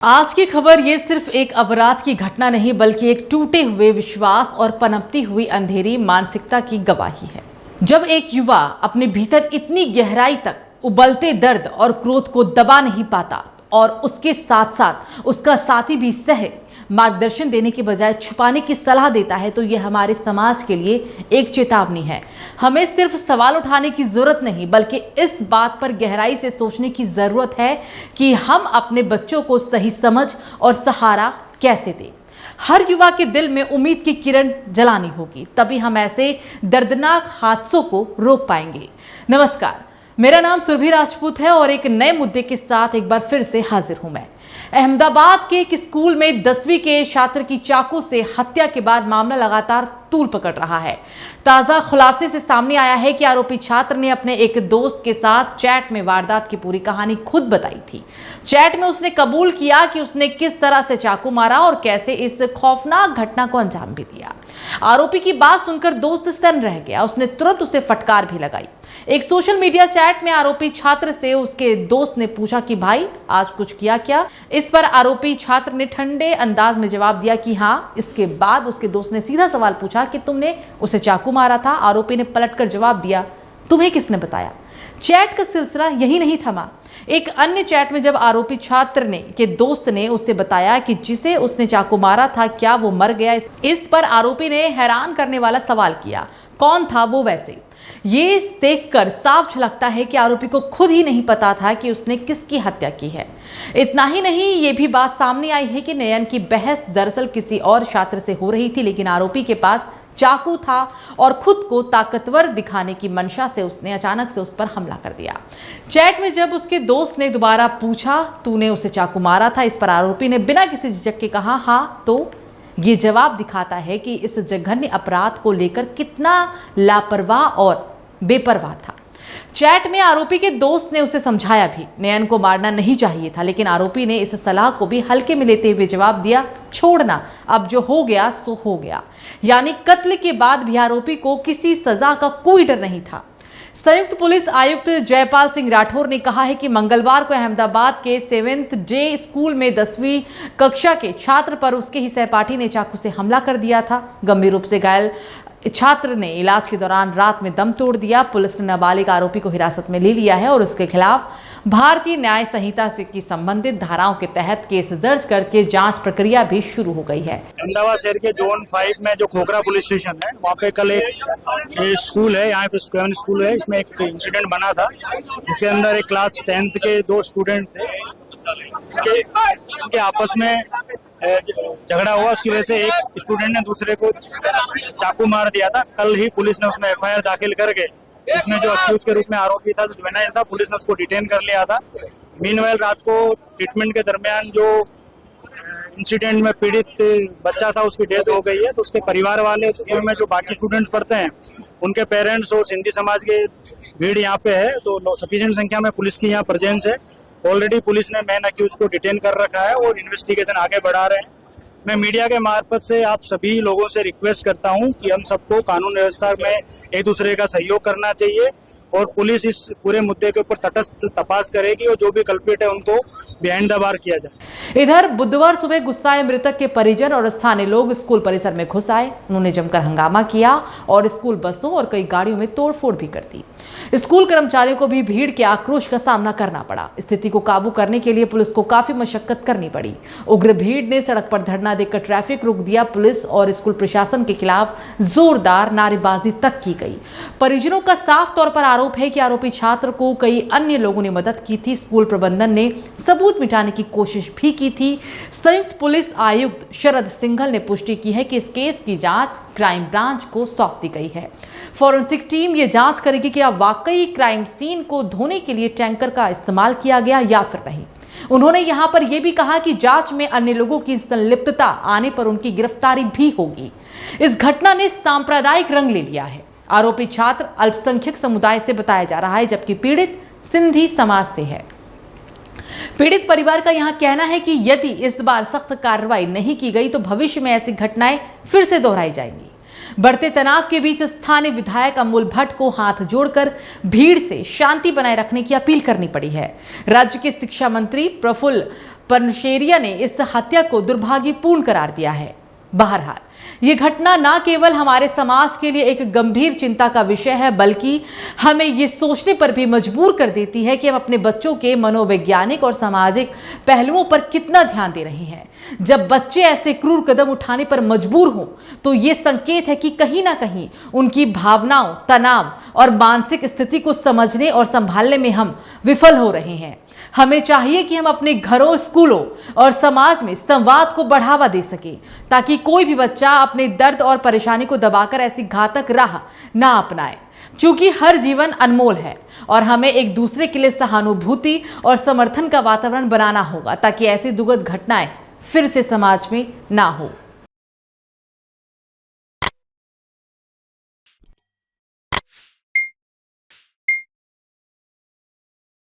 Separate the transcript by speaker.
Speaker 1: आज की खबर ये सिर्फ एक अपराध की घटना नहीं बल्कि एक टूटे हुए विश्वास और पनपती हुई अंधेरी मानसिकता की गवाही है। जब एक युवा अपने भीतर इतनी गहराई तक उबलते दर्द और क्रोध को दबा नहीं पाता और उसके साथ साथ उसका साथी भी सह मार्गदर्शन देने के बजाय छुपाने की सलाह देता है तो यह हमारे समाज के लिए एक चेतावनी है। हमें सिर्फ सवाल उठाने की जरूरत नहीं बल्कि इस बात पर गहराई से सोचने की जरूरत है कि हम अपने बच्चों को सही समझ और सहारा कैसे दें। हर युवा के दिल में उम्मीद की किरण जलानी होगी, तभी हम ऐसे दर्दनाक हादसों को रोक पाएंगे। नमस्कार, मेरा नाम सुरभि राजपूत है और एक नए मुद्दे के साथ एक बार फिर से हाजिर हूं मैं। अहमदाबाद के एक स्कूल में 10वीं के छात्र की चाकू से हत्या के बाद मामला लगातार तूल पकड़ रहा है। ताजा खुलासे से सामने आया है कि आरोपी छात्र ने अपने एक दोस्त के साथ चैट में वारदात की पूरी कहानी खुद बताई थी। चैट में उसने कबूल किया कि उसने किस तरह से चाकू मारा और कैसे इस खौफनाक घटना को अंजाम भी दिया। आरोपी की बात सुनकर दोस्त सन्न रह गया। उसने तुरंत उसे फटकार भी लगाई। एक सोशल मीडिया चैट में आरोपी छात्र से उसके दोस्त ने पूछा कि भाई आज कुछ किया क्या। इस पर आरोपी छात्र ने ठंडे अंदाज में जवाब दिया कि हाँ। इसके बाद उसके दोस्त ने सीधा सवाल पूछा कि तुमने उसे चाकू मारा था। आरोपी ने पलटकर जवाब दिया, तुम्हें किसने बताया। चैट का सिलसिला यही नहीं थमा। एक अन्य चैट में जब आरोपी छात्र के दोस्त ने उससे बताया कि जिसे उसने चाकू मारा था क्या वो मर गया। इस पर आरोपी ने हैरान करने वाला सवाल किया, कौन था वो वैसे। ये देखकर साफ झलकता है कि आरोपी को खुद ही नहीं पता था कि उसने किसकी हत्या की है। इतना ही नहीं, ये भी बात सामने आई है कि नयन की बहस दरअसल किसी और छात्र से हो रही थी, लेकिन आरोपी के पास चाकू था और खुद को ताकतवर दिखाने की मंशा से उसने अचानक से उस पर हमला कर दिया। चैट में जब उसके दोस्त ने दोबारा पूछा, तूने उसे चाकू मारा था, इस पर आरोपी ने बिना किसी झिझक के कहा हाँ। तो ये जवाब दिखाता है कि इस जघन्य अपराध को लेकर कितना लापरवाह और बेपरवाह था। चैट में आरोपी के दोस्त ने उसे समझाया भी, नयन को मारना नहीं चाहिए था, लेकिन आरोपी ने इस सलाह को भी हल्के में लेते हुए जवाब दिया, छोड़ना, अब जो हो गया सो हो गया। यानी कत्ल के बाद भी आरोपी को किसी सजा का कोई डर नहीं था। संयुक्त पुलिस आयुक्त जयपाल सिंह राठौर ने कहा है कि मंगलवार को अहमदाबाद के 7th डे स्कूल में 10वीं कक्षा के छात्र पर उसके ही सहपाठी ने चाकू से हमला कर दिया था। गंभीर रूप से घायल छात्र ने इलाज के दौरान रात में दम तोड़ दिया। पुलिस ने नाबालिग आरोपी को हिरासत में ले लिया है और उसके खिलाफ भारतीय न्याय संहिता से की संबंधित धाराओं के तहत केस दर्ज करके जांच प्रक्रिया भी शुरू हो गई है।
Speaker 2: अहमदाबाद शहर के जोन 5 में जो खोखरा पुलिस स्टेशन है वहाँ पे कल एक स्कूल है, यहाँ पे स्कूल है, इसमें एक इंसिडेंट बना था। इसके अंदर एक क्लास 10th के 2 स्टूडेंट थे, इनके आपस में झगड़ा हुआ। उसकी वजह से एक स्टूडेंट ने दूसरे को चाकू मार दिया था। कल ही पुलिस ने उसमें FIR दाखिल करके इसमें जो अक्यूज के रूप में आरोपी था, जो जुवेनाइल था, पुलिस ने उसको डिटेन कर लिया था। मीनवाइल रात को ट्रीटमेंट के दरमियान जो इंसिडेंट में पीड़ित बच्चा था उसकी डेथ हो गई है। तो उसके परिवार वाले, स्कूल में जो बाकी स्टूडेंट्स पढ़ते हैं, उनके पेरेंट्स और सिंधी समाज के भीड़ यहाँ पे है। तो सफिशिएंट संख्या में पुलिस की यहाँ प्रेजेंस है। ऑलरेडी पुलिस ने मेन अक्यूज को डिटेन कर रखा है और इन्वेस्टिगेशन आगे बढ़ा रहे हैं। मैं मीडिया के मार्फत से आप सभी लोगों से रिक्वेस्ट करता हूं कि हम सबको कानून व्यवस्था में एक दूसरे का सहयोग करना चाहिए और पुलिस इस पूरे मुद्दे के ऊपर तटस्थ तपास करेगी और जो भी कल्प्रिट है उनको बिहाइंड द बार किया जाए।
Speaker 1: इधर बुधवार सुबह गुस्साए मृतक के परिजन और स्थानीय लोग स्कूल परिसर में घुस आए। उन्होंने जमकर हंगामा किया और स्कूल बसों और कई गाड़ियों में तोड़फोड़ भी कर दी। स्कूल कर्मचारियों को भी भीड़ के आक्रोश का सामना करना पड़ा। स्थिति को काबू करने के लिए पुलिस को काफी मशक्कत करनी पड़ी। उग्र भीड़ ने सड़क पर धरना देकर ट्रैफिक रोक दिया। पुलिस और स्कूल प्रशासन के खिलाफ जोरदार नारेबाजी तक की गई। परिजनों का साफ तौर पर आरोप है कि आरोपी छात्र को कई अन्य लोगों ने मदद की थी। स्कूल प्रबंधन ने सबूत मिटाने की कोशिश भी की थी। संयुक्त पुलिस आयुक्त शरद सिंघल ने पुष्टि की है कि इस केस की जांच क्राइम ब्रांच को सौंप दी गई है। फॉरेंसिक टीम ये जांच करेगी कि क्या वाकई क्राइम सीन को धोने के लिए टैंकर का इस्तेमाल किया गया या फिर नहीं। उन्होंने यहां पर यह भी कहा कि जांच में अन्य लोगों की संलिप्तता आने पर उनकी गिरफ्तारी भी होगी। इस घटना ने सांप्रदायिक रंग ले लिया है। आरोपी छात्र अल्पसंख्यक समुदाय से बताया जा रहा है, जबकि पीड़ित सिंधी समाज से है। पीड़ित परिवार का यहां कहना है कि यदि इस बार सख्त कार्रवाई नहीं की गई तो भविष्य में ऐसी घटनाएं फिर से दोहराई जाएंगी। बढ़ते तनाव के बीच स्थानीय विधायक अमोल भट्ट को हाथ जोड़कर भीड़ से शांति बनाए रखने की अपील करनी पड़ी है। राज्य के शिक्षा मंत्री प्रफुल्ल पर नौशेरिया ने इस हत्या को दुर्भाग्यपूर्ण करार दिया है। बहरहाल ये घटना न केवल हमारे समाज के लिए एक गंभीर चिंता का विषय है, बल्कि हमें ये सोचने पर भी मजबूर कर देती है कि हम अपने बच्चों के मनोवैज्ञानिक और सामाजिक पहलुओं पर कितना ध्यान दे रहे हैं। जब बच्चे ऐसे क्रूर कदम उठाने पर मजबूर हों तो ये संकेत है कि कहीं ना कहीं उनकी भावनाओं, तनाव और मानसिक स्थिति को समझने और संभालने में हम विफल हो रहे हैं। हमें चाहिए कि हम अपने घरों, स्कूलों और समाज में संवाद को बढ़ावा दे सकें, ताकि कोई भी बच्चा अपने दर्द और परेशानी को दबाकर ऐसी घातक राह ना अपनाए। क्योंकि हर जीवन अनमोल है और हमें एक दूसरे के लिए सहानुभूति और समर्थन का वातावरण बनाना होगा, ताकि ऐसी दुखद घटनाएं फिर से समाज में ना हो।